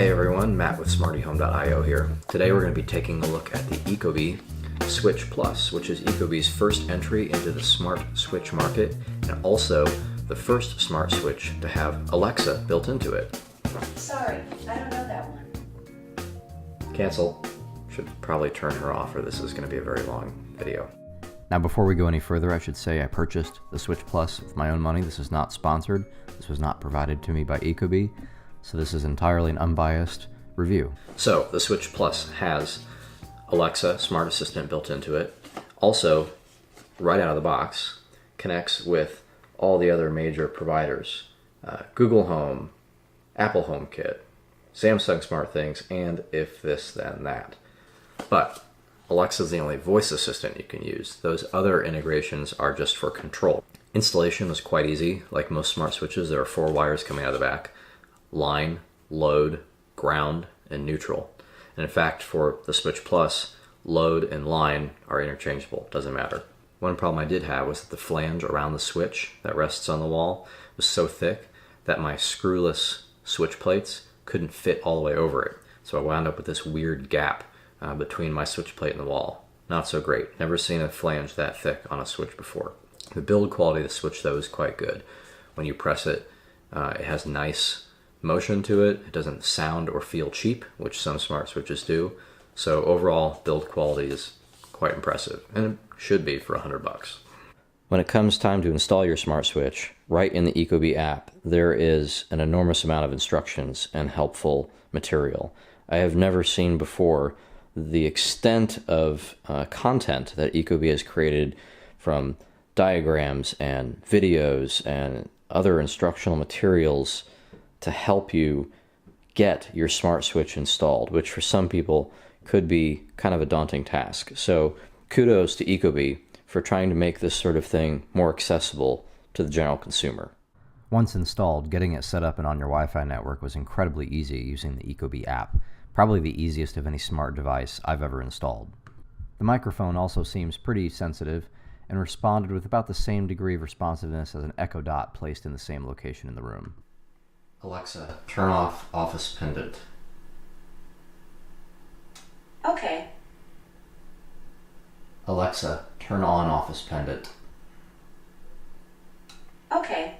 Hey everyone, Matt with SmartyHome.io here. Today we're going to be taking a look at the Ecobee Switch Plus, which is Ecobee's first entry into the smart switch market and also the first smart switch to have Alexa built into it. Sorry, I don't know that one. Cancel. Should probably turn her off or this is going to be a very long video. Now before we go any further, I should say I purchased the Switch Plus with my own money. This is not sponsored. This was not provided to me by Ecobee. So this is entirely an unbiased review. So the Switch Plus has Alexa Smart Assistant built into it. Also, right out of the box, connects with all the other major providers. Google Home, Apple HomeKit, Samsung SmartThings, and If This Then That. But Alexa is the only voice assistant you can use. Those other integrations are just for control. Installation is quite easy. Like most smart switches, there are 4 wires coming out of the back. Line, load, ground, and neutral. And in fact, for the Switch Plus, load and line are interchangeable, doesn't matter. One problem I did have was that the flange around the switch that rests on the wall was so thick that my screwless switch plates couldn't fit all the way over it. So I wound up with this weird gap between my switch plate and the wall. Not so great. Never seen a flange that thick on a switch before. The build quality of the switch though is quite good. When you press it, it has nice motion to it. It doesn't sound or feel cheap, which some smart switches do. So overall, build quality is quite impressive, and it should be for $100. When it comes time to install your smart switch, right in the Ecobee app, there is an enormous amount of instructions and helpful material. I have never seen before the extent of content that Ecobee has created, from diagrams and videos and other instructional materials to help you get your smart switch installed, which for some people could be kind of a daunting task. So kudos to Ecobee for trying to make this sort of thing more accessible to the general consumer. Once installed, getting it set up and on your Wi-Fi network was incredibly easy using the Ecobee app. Probably the easiest of any smart device I've ever installed. The microphone also seems pretty sensitive and responded with about the same degree of responsiveness as an Echo Dot placed in the same location in the room. Alexa, turn off Office Pendant. Okay. Alexa, turn on Office Pendant. Okay.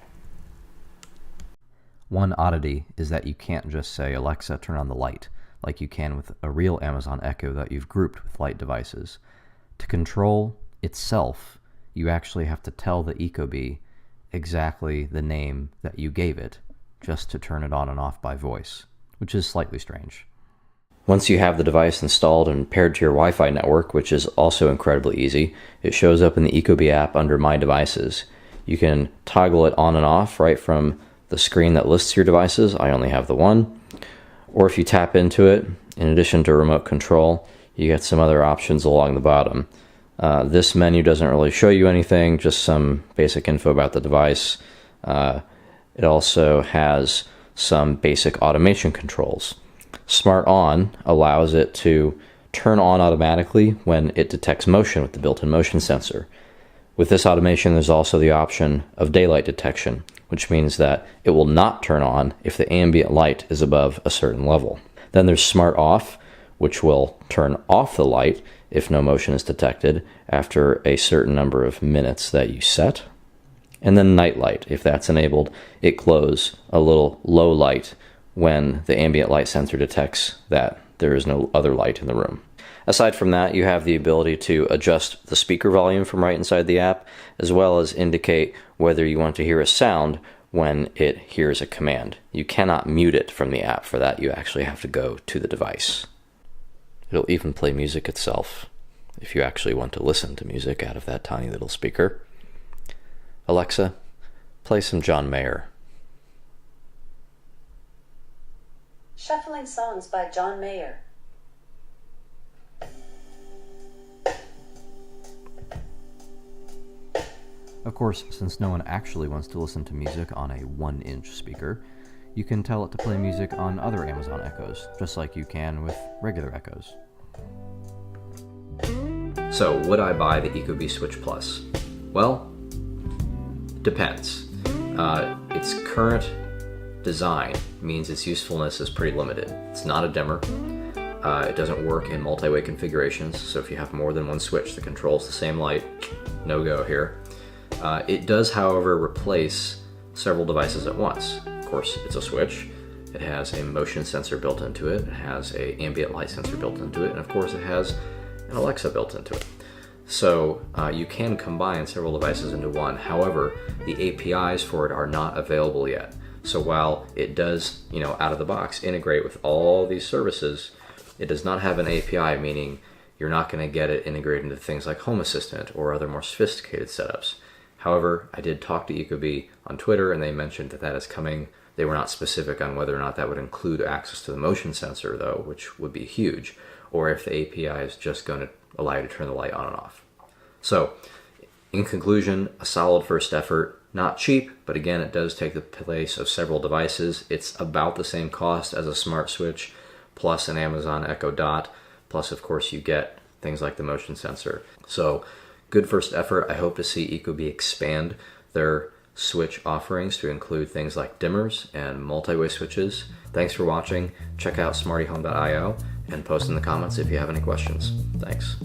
One oddity is that you can't just say, Alexa, turn on the light, like you can with a real Amazon Echo that you've grouped with light devices. To control itself, you actually have to tell the Ecobee exactly the name that you gave it, just to turn it on and off by voice, which is slightly strange. Once you have the device installed and paired to your Wi-Fi network, which is also incredibly easy, it shows up in the Ecobee app under My Devices. You can toggle it on and off right from the screen that lists your devices. I only have the one. Or if you tap into it, in addition to remote control, you get some other options along the bottom. This menu doesn't really show you anything, just some basic info about the device. It also has some basic automation controls. Smart On allows it to turn on automatically when it detects motion with the built-in motion sensor. With this automation, there's also the option of daylight detection, which means that it will not turn on if the ambient light is above a certain level. Then there's Smart Off, which will turn off the light if no motion is detected after a certain number of minutes that you set. And then night light, if that's enabled, it glows a little low light when the ambient light sensor detects that there is no other light in the room. Aside from that, you have the ability to adjust the speaker volume from right inside the app, as well as indicate whether you want to hear a sound when it hears a command. You cannot mute it from the app. For that, you actually have to go to the device. It'll even play music itself, if you actually want to listen to music out of that tiny little speaker. Alexa, play some John Mayer. Shuffling songs by John Mayer. Of course, since no one actually wants to listen to music on a 1-inch speaker, you can tell it to play music on other Amazon Echoes, just like you can with regular Echoes. So, would I buy the Ecobee Switch Plus? Well, depends. Its current design means its usefulness is pretty limited. It's not a dimmer. It doesn't work in multi-way configurations, so if you have more than one switch that controls the same light, no go here. It does, however, replace several devices at once. Of course, it's a switch. It has a motion sensor built into it. It has an ambient light sensor built into it. And of course, it has an Alexa built into it. So you can combine several devices into one. However, the APIs for it are not available yet. So while it does, out of the box integrate with all these services, it does not have an API, meaning you're not going to get it integrated into things like Home Assistant or other more sophisticated setups. However, I did talk to Ecobee on Twitter, and they mentioned that is coming. They were not specific on whether or not that would include access to the motion sensor, though, which would be huge, or if the API is just going to allow you to turn the light on and off. So, in conclusion, a solid first effort. Not cheap, but again, it does take the place of several devices. It's about the same cost as a smart switch, plus an Amazon Echo Dot, plus of course you get things like the motion sensor. So good first effort. I hope to see Ecobee expand their switch offerings to include things like dimmers and multi-way switches. Thanks for watching. Check out smartyhome.io and post in the comments if you have any questions. Thanks.